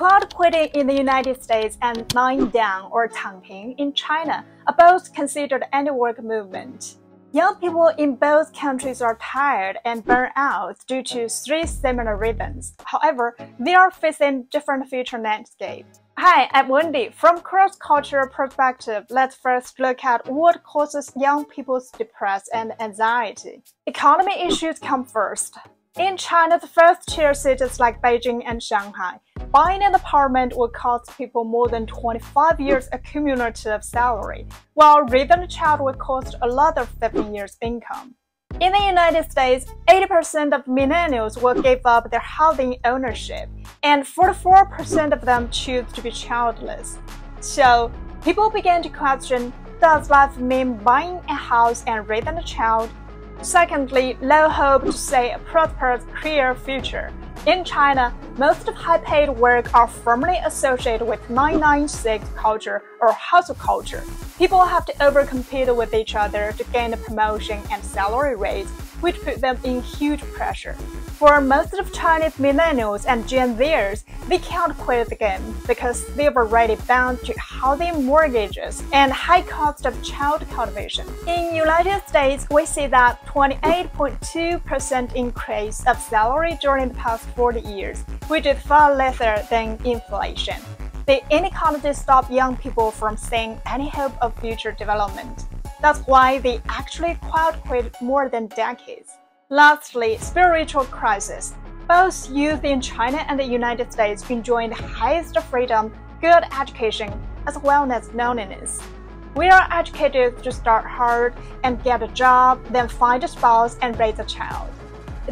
Cloud quitting in the United States and lying down or tangping in China are both considered anti-work movement. Young people in both countries are tired and burned out due to three similar reasons. However, they are facing different future landscapes. Hi, I'm Wendy. From cross-cultural perspective, let's first look at what causes young people's depression and anxiety. Economy issues come first. In China, the first-tier cities like Beijing and Shanghai, buying an apartment will cost people more than 25 years a cumulative salary, while raising a child will cost another 15 years income. In the United States, 80% of millennials will give up their housing ownership, and 44% of them choose to be childless. So, people begin to question, does life mean buying a house and raising a child? Secondly, low hope to say a prosperous career future. In China, most of high-paid work are firmly associated with 996 culture or hustle culture. People have to overcompete with each other to gain a promotion and salary raise, which put them in huge pressure. For most of Chinese millennials and Gen Zers, they can't quit the game because they've already bound to housing mortgages and high cost of child cultivation. In United States, we see that 28.2% increase of salary during the past 40 years, which is far lesser than inflation. The inequality stops young people from seeing any hope of future development. That's why they actually cloud quit more than decades. Lastly, spiritual crisis. Both youth in China and the United States enjoy the highest freedom, good education, as well as loneliness. We are educated to start hard and get a job, then find a spouse and raise a child.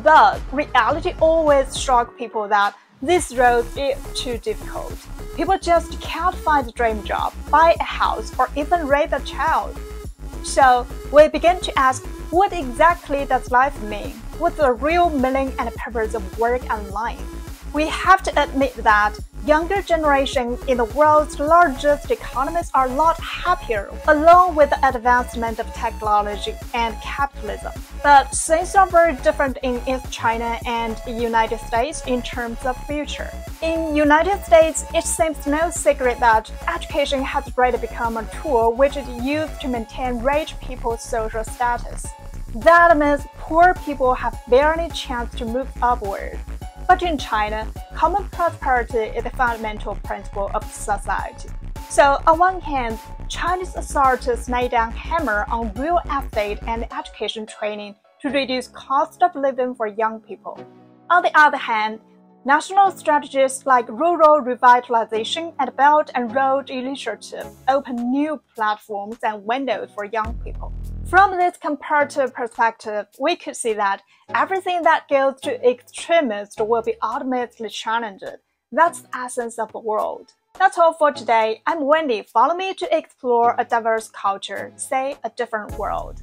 But reality always shocks people that this road is too difficult. People just can't find a dream job, buy a house, or even raise a child. So we begin to ask, what exactly does life mean? What's the real meaning and purpose of work and life? We have to admit that younger generations in the world's largest economies are a lot happier, along with the advancement of technology and capitalism. But things are very different in East China and the United States in terms of future. In United States, it seems no secret that education has already become a tool which is used to maintain rich people's social status. That means poor people have barely chance to move upward. But in China, common prosperity is a fundamental principle of society. So, on one hand, Chinese authorities lay down hammer on real estate and education training to reduce cost of living for young people. On the other hand, national strategies like rural revitalization and Belt and Road Initiative open new platforms and windows for young people. From this comparative perspective, we could see that everything that goes to extremists will be ultimately challenged. That's the essence of the world. That's all for today. I'm Wendy. Follow me to explore a diverse culture, say a different world.